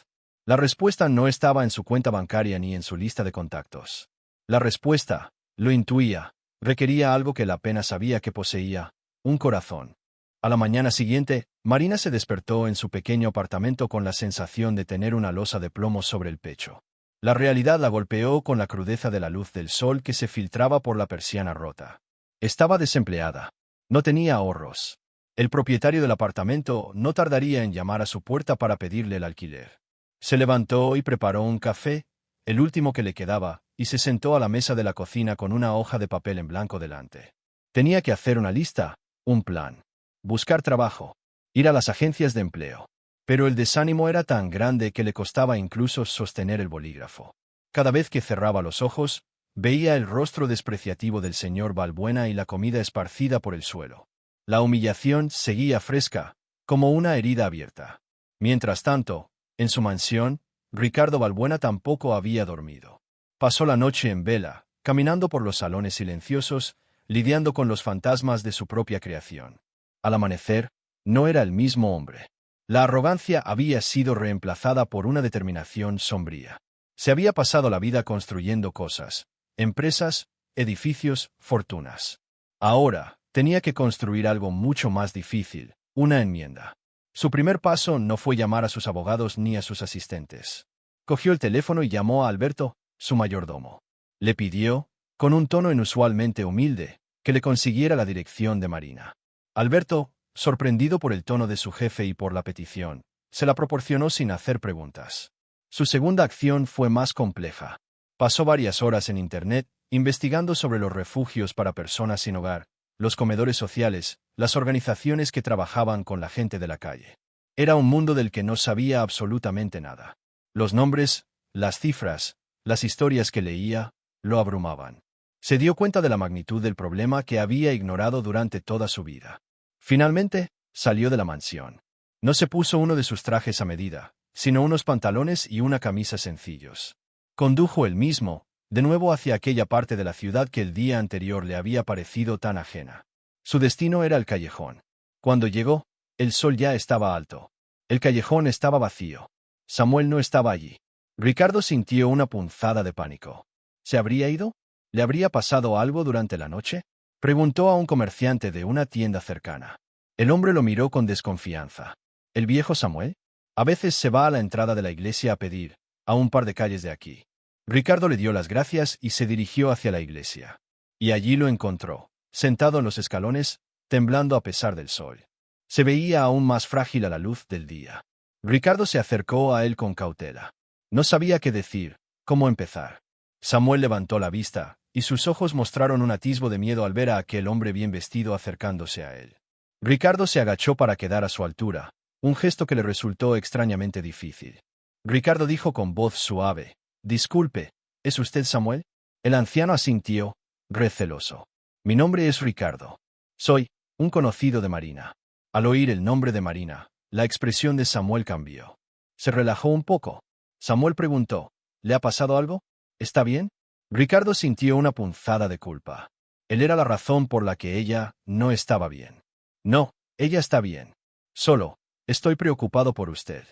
La respuesta no estaba en su cuenta bancaria ni en su lista de contactos. La respuesta, lo intuía, requería algo que él apenas sabía que poseía: un corazón. A la mañana siguiente, Marina se despertó en su pequeño apartamento con la sensación de tener una losa de plomo sobre el pecho. La realidad la golpeó con la crudeza de la luz del sol que se filtraba por la persiana rota. Estaba desempleada. No tenía ahorros. El propietario del apartamento no tardaría en llamar a su puerta para pedirle el alquiler. Se levantó y preparó un café, el último que le quedaba, y se sentó a la mesa de la cocina con una hoja de papel en blanco delante. Tenía que hacer una lista, un plan. Buscar trabajo. Ir a las agencias de empleo. Pero el desánimo era tan grande que le costaba incluso sostener el bolígrafo. Cada vez que cerraba los ojos, veía el rostro despreciativo del señor Balbuena y la comida esparcida por el suelo. La humillación seguía fresca, como una herida abierta. Mientras tanto, en su mansión, Ricardo Balbuena tampoco había dormido. Pasó la noche en vela, caminando por los salones silenciosos, lidiando con los fantasmas de su propia creación. Al amanecer, no era el mismo hombre. La arrogancia había sido reemplazada por una determinación sombría. Se había pasado la vida construyendo cosas, empresas, edificios, fortunas. Ahora, tenía que construir algo mucho más difícil, una enmienda. Su primer paso no fue llamar a sus abogados ni a sus asistentes. Cogió el teléfono y llamó a Alberto, su mayordomo. Le pidió, con un tono inusualmente humilde, que le consiguiera la dirección de Marina. Alberto, sorprendido por el tono de su jefe y por la petición, se la proporcionó sin hacer preguntas. Su segunda acción fue más compleja. Pasó varias horas en Internet, investigando sobre los refugios para personas sin hogar, los comedores sociales, las organizaciones que trabajaban con la gente de la calle. Era un mundo del que no sabía absolutamente nada. Los nombres, las cifras, las historias que leía, lo abrumaban. Se dio cuenta de la magnitud del problema que había ignorado durante toda su vida. Finalmente, salió de la mansión. No se puso uno de sus trajes a medida, sino unos pantalones y una camisa sencillos. Condujo él mismo, de nuevo hacia aquella parte de la ciudad que el día anterior le había parecido tan ajena. Su destino era el callejón. Cuando llegó, el sol ya estaba alto. El callejón estaba vacío. Samuel no estaba allí. Ricardo sintió una punzada de pánico. ¿Se habría ido? ¿Le habría pasado algo durante la noche? Preguntó a un comerciante de una tienda cercana. El hombre lo miró con desconfianza. ¿El viejo Samuel? A veces se va a la entrada de la iglesia a pedir, a un par de calles de aquí. Ricardo le dio las gracias y se dirigió hacia la iglesia. Y allí lo encontró, sentado en los escalones, temblando a pesar del sol. Se veía aún más frágil a la luz del día. Ricardo se acercó a él con cautela. No sabía qué decir, cómo empezar. Samuel levantó la vista, y sus ojos mostraron un atisbo de miedo al ver a aquel hombre bien vestido acercándose a él. Ricardo se agachó para quedar a su altura, un gesto que le resultó extrañamente difícil. Ricardo dijo con voz suave: «Disculpe, ¿es usted Samuel?» El anciano asintió, receloso. «Mi nombre es Ricardo. Soy un conocido de Marina». Al oír el nombre de Marina, la expresión de Samuel cambió. Se relajó un poco. Samuel preguntó: «¿Le ha pasado algo? ¿Está bien?» Ricardo sintió una punzada de culpa. Él era la razón por la que ella no estaba bien. «No, ella está bien. Solo, estoy preocupado por usted.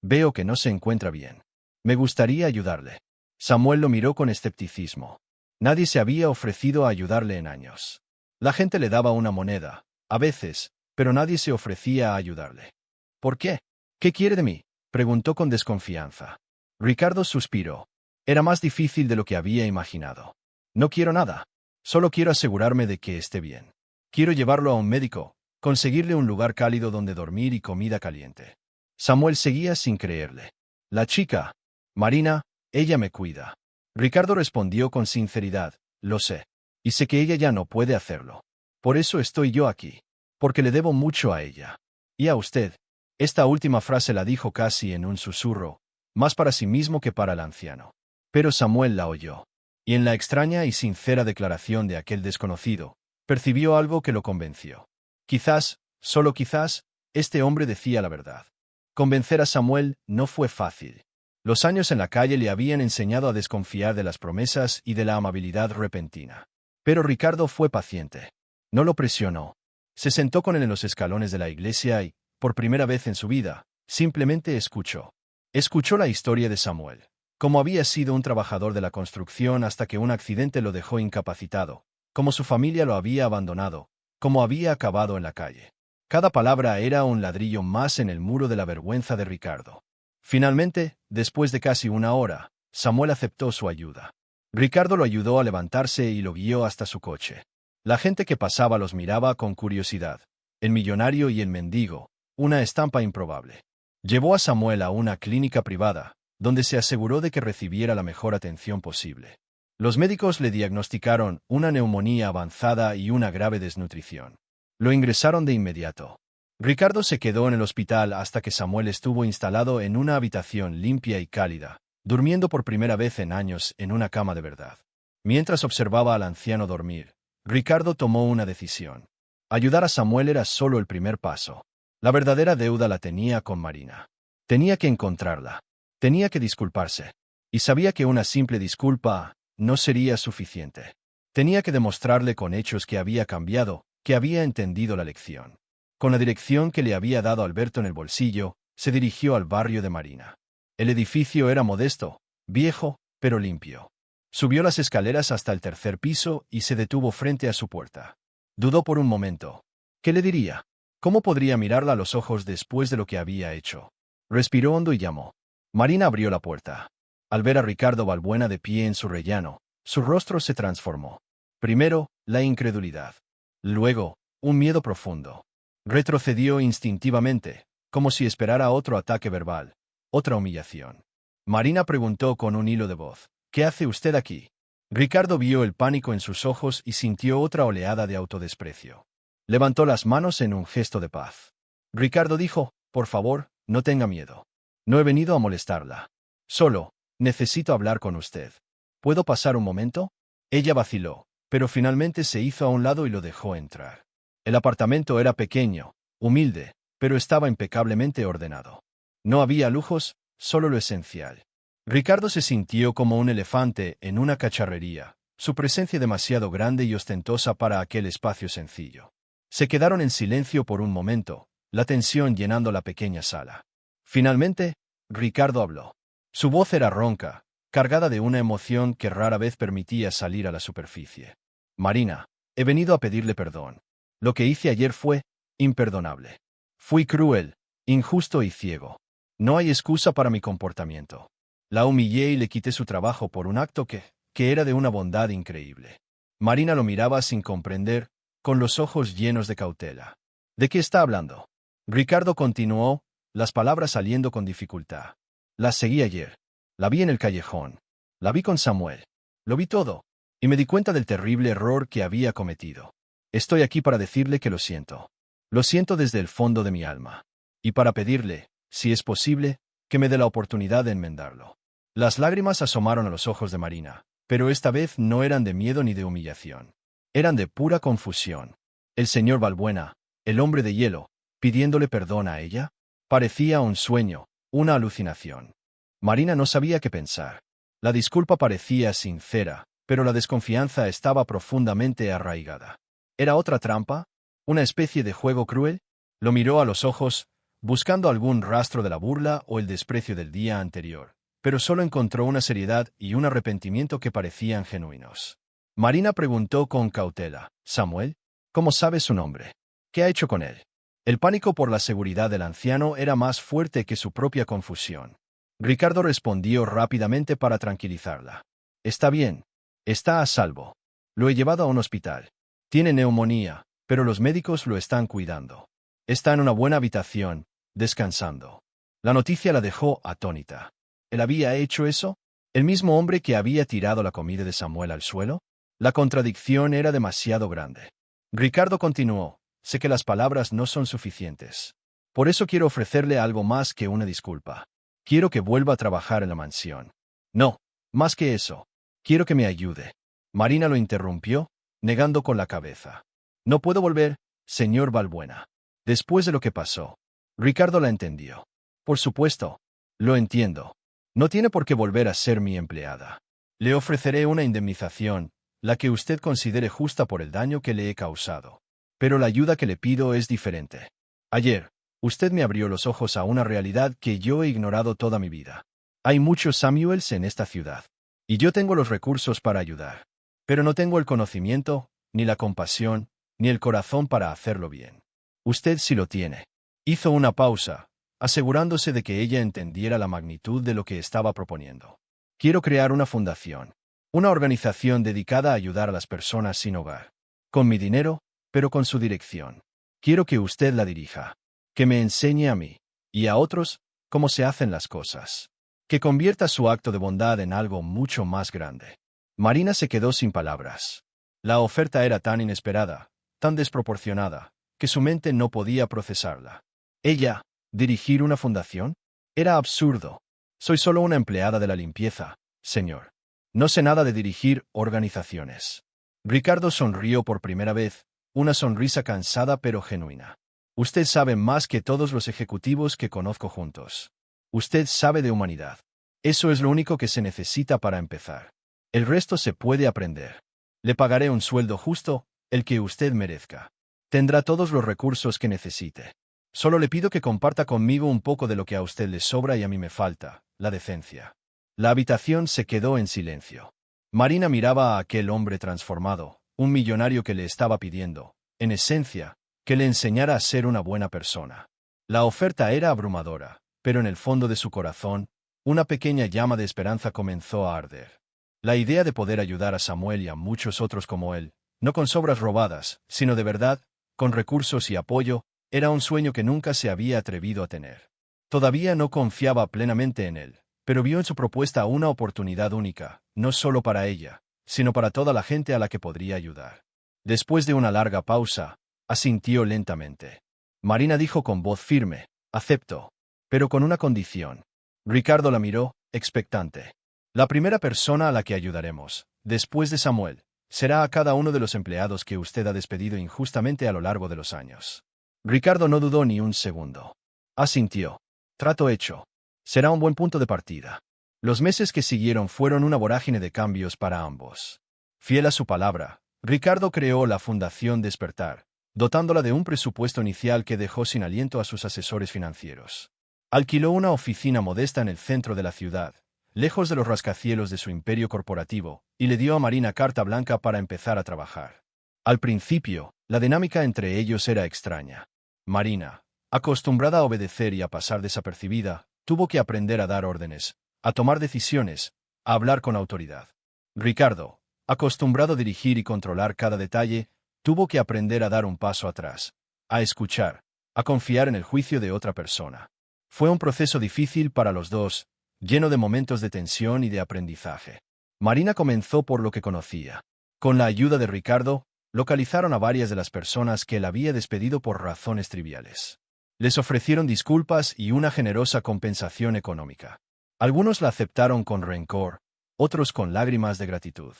Veo que no se encuentra bien. Me gustaría ayudarle». Samuel lo miró con escepticismo. Nadie se había ofrecido a ayudarle en años. La gente le daba una moneda, a veces, pero nadie se ofrecía a ayudarle. «¿Por qué? ¿Qué quiere de mí?», preguntó con desconfianza. Ricardo suspiró. Era más difícil de lo que había imaginado. «No quiero nada. Solo quiero asegurarme de que esté bien. Quiero llevarlo a un médico, conseguirle un lugar cálido donde dormir y comida caliente». Samuel seguía sin creerle. «La chica, Marina, ella me cuida». Ricardo respondió con sinceridad: «Lo sé. Y sé que ella ya no puede hacerlo. Por eso estoy yo aquí. Porque le debo mucho a ella. Y a usted». Esta última frase la dijo casi en un susurro, más para sí mismo que para el anciano. Pero Samuel la oyó. Y en la extraña y sincera declaración de aquel desconocido, percibió algo que lo convenció. Quizás, solo quizás, este hombre decía la verdad. Convencer a Samuel no fue fácil. Los años en la calle le habían enseñado a desconfiar de las promesas y de la amabilidad repentina. Pero Ricardo fue paciente. No lo presionó. Se sentó con él en los escalones de la iglesia y, por primera vez en su vida, simplemente escuchó. Escuchó la historia de Samuel. Cómo había sido un trabajador de la construcción hasta que un accidente lo dejó incapacitado, cómo su familia lo había abandonado, cómo había acabado en la calle. Cada palabra era un ladrillo más en el muro de la vergüenza de Ricardo. Finalmente, después de casi una hora, Samuel aceptó su ayuda. Ricardo lo ayudó a levantarse y lo guió hasta su coche. La gente que pasaba los miraba con curiosidad. El millonario y el mendigo, una estampa improbable. Llevó a Samuel a una clínica privada, donde se aseguró de que recibiera la mejor atención posible. Los médicos le diagnosticaron una neumonía avanzada y una grave desnutrición. Lo ingresaron de inmediato. Ricardo se quedó en el hospital hasta que Samuel estuvo instalado en una habitación limpia y cálida, durmiendo por primera vez en años en una cama de verdad. Mientras observaba al anciano dormir, Ricardo tomó una decisión. Ayudar a Samuel era solo el primer paso. La verdadera deuda la tenía con Marina. Tenía que encontrarla. Tenía que disculparse. Y sabía que una simple disculpa no sería suficiente. Tenía que demostrarle con hechos que había cambiado, que había entendido la lección. Con la dirección que le había dado Alberto en el bolsillo, se dirigió al barrio de Marina. El edificio era modesto, viejo, pero limpio. Subió las escaleras hasta el tercer piso y se detuvo frente a su puerta. Dudó por un momento. ¿Qué le diría? ¿Cómo podría mirarla a los ojos después de lo que había hecho? Respiró hondo y llamó. Marina abrió la puerta. Al ver a Ricardo Balbuena de pie en su rellano, su rostro se transformó. Primero, la incredulidad. Luego, un miedo profundo. Retrocedió instintivamente, como si esperara otro ataque verbal, otra humillación. Marina preguntó con un hilo de voz. ¿Qué hace usted aquí? Ricardo vio el pánico en sus ojos y sintió otra oleada de autodesprecio. Levantó las manos en un gesto de paz. Ricardo dijo, por favor, no tenga miedo. No he venido a molestarla. Solo, necesito hablar con usted. ¿Puedo pasar un momento? Ella vaciló, pero finalmente se hizo a un lado y lo dejó entrar. El apartamento era pequeño, humilde, pero estaba impecablemente ordenado. No había lujos, solo lo esencial. Ricardo se sintió como un elefante en una cacharrería, su presencia demasiado grande y ostentosa para aquel espacio sencillo. Se quedaron en silencio por un momento, la tensión llenando la pequeña sala. Finalmente, Ricardo habló. Su voz era ronca, cargada de una emoción que rara vez permitía salir a la superficie. Marina, he venido a pedirle perdón. Lo que hice ayer fue imperdonable. Fui cruel, injusto y ciego. No hay excusa para mi comportamiento. La humillé y le quité su trabajo por un acto que era de una bondad increíble. Marina lo miraba sin comprender, con los ojos llenos de cautela. ¿De qué está hablando? Ricardo continuó, las palabras saliendo con dificultad. La seguí ayer. La vi en el callejón. La vi con Samuel. Lo vi todo. Y me di cuenta del terrible error que había cometido. Estoy aquí para decirle que lo siento. Lo siento desde el fondo de mi alma. Y para pedirle, si es posible, que me dé la oportunidad de enmendarlo. Las lágrimas asomaron a los ojos de Marina, pero esta vez no eran de miedo ni de humillación. Eran de pura confusión. El señor Balbuena, el hombre de hielo, pidiéndole perdón a ella, parecía un sueño, una alucinación. Marina no sabía qué pensar. La disculpa parecía sincera, pero la desconfianza estaba profundamente arraigada. ¿Era otra trampa? ¿Una especie de juego cruel? Lo miró a los ojos, buscando algún rastro de la burla o el desprecio del día anterior, pero solo encontró una seriedad y un arrepentimiento que parecían genuinos. Marina preguntó con cautela, «¿Samuel? ¿Cómo sabe su nombre? ¿Qué ha hecho con él?» El pánico por la seguridad del anciano era más fuerte que su propia confusión. Ricardo respondió rápidamente para tranquilizarla. «Está bien. Está a salvo. Lo he llevado a un hospital. Tiene neumonía, pero los médicos lo están cuidando. Está en una buena habitación, descansando». La noticia la dejó atónita. ¿Él había hecho eso? ¿El mismo hombre que había tirado la comida de Samuel al suelo? La contradicción era demasiado grande. Ricardo continuó, sé que las palabras no son suficientes. Por eso quiero ofrecerle algo más que una disculpa. Quiero que vuelva a trabajar en la mansión. No, más que eso. Quiero que me ayude. Marina lo interrumpió, negando con la cabeza. No puedo volver, señor Balbuena. Después de lo que pasó. Ricardo la entendió. Por supuesto. Lo entiendo. No tiene por qué volver a ser mi empleada. Le ofreceré una indemnización, la que usted considere justa por el daño que le he causado. Pero la ayuda que le pido es diferente. Ayer, usted me abrió los ojos a una realidad que yo he ignorado toda mi vida. Hay muchos Samuels en esta ciudad. Y yo tengo los recursos para ayudar. Pero no tengo el conocimiento, ni la compasión, ni el corazón para hacerlo bien. Usted sí lo tiene. Hizo una pausa, asegurándose de que ella entendiera la magnitud de lo que estaba proponiendo. Quiero crear una fundación. Una organización dedicada a ayudar a las personas sin hogar. Con mi dinero, pero con su dirección. Quiero que usted la dirija. Que me enseñe a mí y a otros cómo se hacen las cosas. Que convierta su acto de bondad en algo mucho más grande. Marina se quedó sin palabras. La oferta era tan inesperada, tan desproporcionada, que su mente no podía procesarla. Ella, ¿dirigir una fundación? Era absurdo. Soy solo una empleada de la limpieza, señor. No sé nada de dirigir organizaciones. Ricardo sonrió por primera vez, una sonrisa cansada pero genuina. Usted sabe más que todos los ejecutivos que conozco juntos. Usted sabe de humanidad. Eso es lo único que se necesita para empezar. El resto se puede aprender. Le pagaré un sueldo justo, el que usted merezca. Tendrá todos los recursos que necesite. Solo le pido que comparta conmigo un poco de lo que a usted le sobra y a mí me falta, la decencia. La habitación se quedó en silencio. Marina miraba a aquel hombre transformado, un millonario que le estaba pidiendo, en esencia, que le enseñara a ser una buena persona. La oferta era abrumadora, pero en el fondo de su corazón, una pequeña llama de esperanza comenzó a arder. La idea de poder ayudar a Samuel y a muchos otros como él, no con sobras robadas, sino de verdad, con recursos y apoyo, era un sueño que nunca se había atrevido a tener. Todavía no confiaba plenamente en él, pero vio en su propuesta una oportunidad única, no solo para ella, sino para toda la gente a la que podría ayudar. Después de una larga pausa, asintió lentamente. Marina dijo con voz firme, acepto, pero con una condición. Ricardo la miró, expectante. La primera persona a la que ayudaremos, después de Samuel, será a cada uno de los empleados que usted ha despedido injustamente a lo largo de los años. Ricardo no dudó ni un segundo. Asintió. Trato hecho. Será un buen punto de partida. Los meses que siguieron fueron una vorágine de cambios para ambos. Fiel a su palabra, Ricardo creó la Fundación Despertar, dotándola de un presupuesto inicial que dejó sin aliento a sus asesores financieros. Alquiló una oficina modesta en el centro de la ciudad, lejos de los rascacielos de su imperio corporativo, y le dio a Marina carta blanca para empezar a trabajar. Al principio, la dinámica entre ellos era extraña. Marina, acostumbrada a obedecer y a pasar desapercibida, tuvo que aprender a dar órdenes, a tomar decisiones, a hablar con autoridad. Ricardo, acostumbrado a dirigir y controlar cada detalle, tuvo que aprender a dar un paso atrás, a escuchar, a confiar en el juicio de otra persona. Fue un proceso difícil para los dos, lleno de momentos de tensión y de aprendizaje. Marina comenzó por lo que conocía. Con la ayuda de Ricardo, localizaron a varias de las personas que él había despedido por razones triviales. Les ofrecieron disculpas y una generosa compensación económica. Algunos la aceptaron con rencor, otros con lágrimas de gratitud.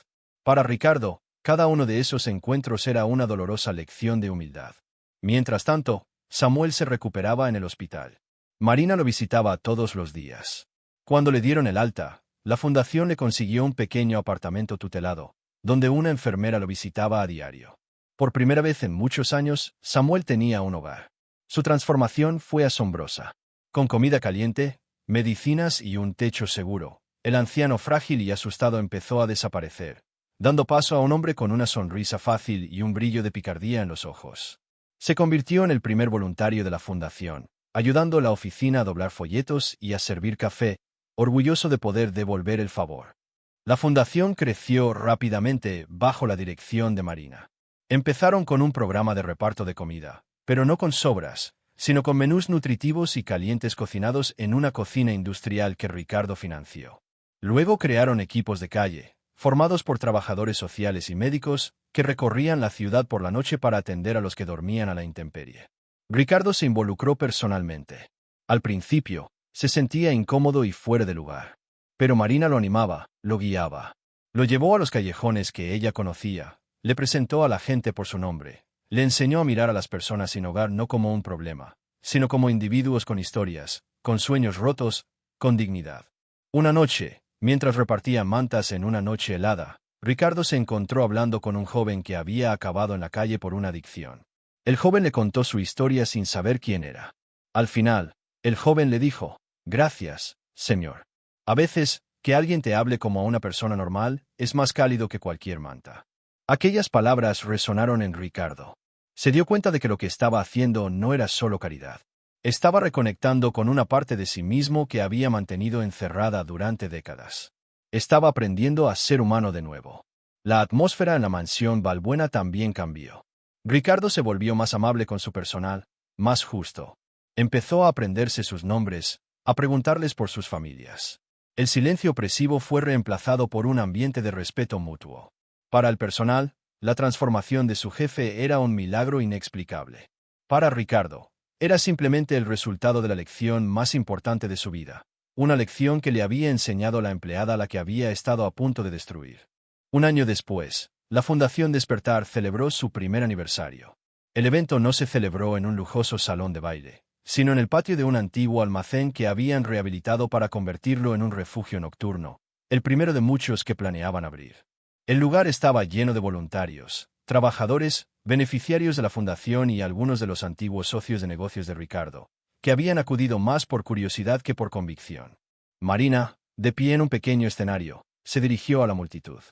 Para Ricardo, cada uno de esos encuentros era una dolorosa lección de humildad. Mientras tanto, Samuel se recuperaba en el hospital. Marina lo visitaba todos los días. Cuando le dieron el alta, la fundación le consiguió un pequeño apartamento tutelado, donde una enfermera lo visitaba a diario. Por primera vez en muchos años, Samuel tenía un hogar. Su transformación fue asombrosa. Con comida caliente, medicinas y un techo seguro, el anciano frágil y asustado empezó a desaparecer, dando paso a un hombre con una sonrisa fácil y un brillo de picardía en los ojos. Se convirtió en el primer voluntario de la fundación, ayudando a la oficina a doblar folletos y a servir café, orgulloso de poder devolver el favor. La fundación creció rápidamente bajo la dirección de Marina. Empezaron con un programa de reparto de comida, pero no con sobras, sino con menús nutritivos y calientes cocinados en una cocina industrial que Ricardo financió. Luego crearon equipos de calle, formados por trabajadores sociales y médicos, que recorrían la ciudad por la noche para atender a los que dormían a la intemperie. Ricardo se involucró personalmente. Al principio, se sentía incómodo y fuera de lugar. Pero Marina lo animaba, lo guiaba. Lo llevó a los callejones que ella conocía, le presentó a la gente por su nombre, le enseñó a mirar a las personas sin hogar no como un problema, sino como individuos con historias, con sueños rotos, con dignidad. Una noche, mientras repartía mantas en una noche helada, Ricardo se encontró hablando con un joven que había acabado en la calle por una adicción. El joven le contó su historia sin saber quién era. Al final, el joven le dijo, «Gracias, señor. A veces, que alguien te hable como a una persona normal, es más cálido que cualquier manta». Aquellas palabras resonaron en Ricardo. Se dio cuenta de que lo que estaba haciendo no era solo caridad. Estaba reconectando con una parte de sí mismo que había mantenido encerrada durante décadas. Estaba aprendiendo a ser humano de nuevo. La atmósfera en la mansión Balbuena también cambió. Ricardo se volvió más amable con su personal, más justo. Empezó a aprenderse sus nombres, a preguntarles por sus familias. El silencio opresivo fue reemplazado por un ambiente de respeto mutuo. Para el personal, la transformación de su jefe era un milagro inexplicable. Para Ricardo, era simplemente el resultado de la lección más importante de su vida, una lección que le había enseñado la empleada a la que había estado a punto de destruir. Un año después, la Fundación Despertar celebró su primer aniversario. El evento no se celebró en un lujoso salón de baile, sino en el patio de un antiguo almacén que habían rehabilitado para convertirlo en un refugio nocturno, el primero de muchos que planeaban abrir. El lugar estaba lleno de voluntarios, trabajadores, beneficiarios de la fundación y algunos de los antiguos socios de negocios de Ricardo, que habían acudido más por curiosidad que por convicción. Marina, de pie en un pequeño escenario, se dirigió a la multitud.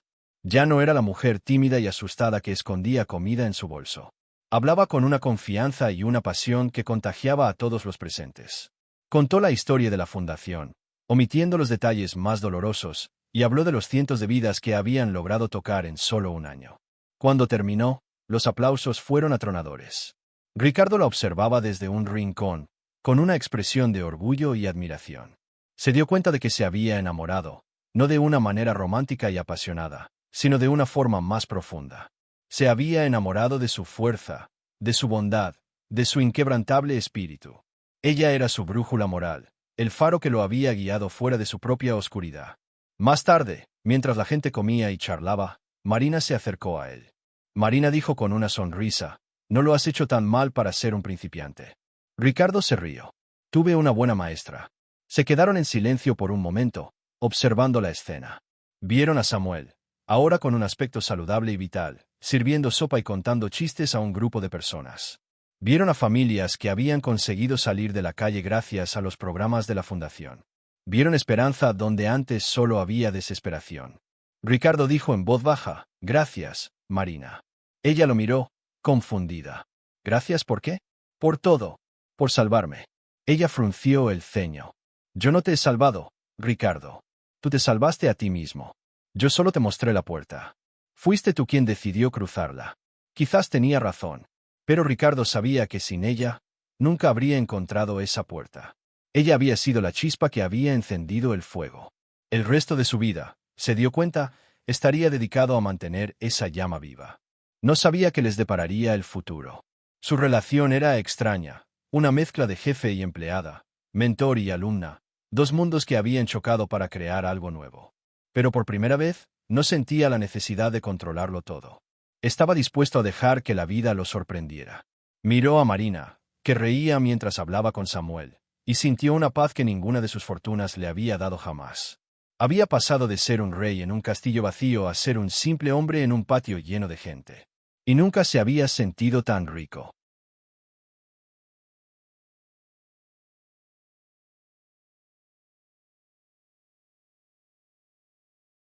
Ya no era la mujer tímida y asustada que escondía comida en su bolso. Hablaba con una confianza y una pasión que contagiaba a todos los presentes. Contó la historia de la fundación, omitiendo los detalles más dolorosos, y habló de los cientos de vidas que habían logrado tocar en solo un año. Cuando terminó, los aplausos fueron atronadores. Ricardo la observaba desde un rincón, con una expresión de orgullo y admiración. Se dio cuenta de que se había enamorado, no de una manera romántica y apasionada, sino de una forma más profunda. Se había enamorado de su fuerza, de su bondad, de su inquebrantable espíritu. Ella era su brújula moral, el faro que lo había guiado fuera de su propia oscuridad. Más tarde, mientras la gente comía y charlaba, Marina se acercó a él. Marina dijo con una sonrisa, «No lo has hecho tan mal para ser un principiante». Ricardo se rió. «Tuve una buena maestra». Se quedaron en silencio por un momento, observando la escena. Vieron a Samuel, ahora con un aspecto saludable y vital, sirviendo sopa y contando chistes a un grupo de personas. Vieron a familias que habían conseguido salir de la calle gracias a los programas de la fundación. Vieron esperanza donde antes solo había desesperación. Ricardo dijo en voz baja, «Gracias, Marina». Ella lo miró, confundida. «¿Gracias por qué?» «Por todo. Por salvarme». Ella frunció el ceño. «Yo no te he salvado, Ricardo. Tú te salvaste a ti mismo. Yo solo te mostré la puerta. Fuiste tú quien decidió cruzarla». Quizás tenía razón, pero Ricardo sabía que sin ella, nunca habría encontrado esa puerta. Ella había sido la chispa que había encendido el fuego. El resto de su vida, se dio cuenta, estaría dedicado a mantener esa llama viva. No sabía qué les depararía el futuro. Su relación era extraña, una mezcla de jefe y empleada, mentor y alumna, dos mundos que habían chocado para crear algo nuevo. Pero por primera vez, no sentía la necesidad de controlarlo todo. Estaba dispuesto a dejar que la vida lo sorprendiera. Miró a Marina, que reía mientras hablaba con Samuel, y sintió una paz que ninguna de sus fortunas le había dado jamás. Había pasado de ser un rey en un castillo vacío a ser un simple hombre en un patio lleno de gente. Y nunca se había sentido tan rico.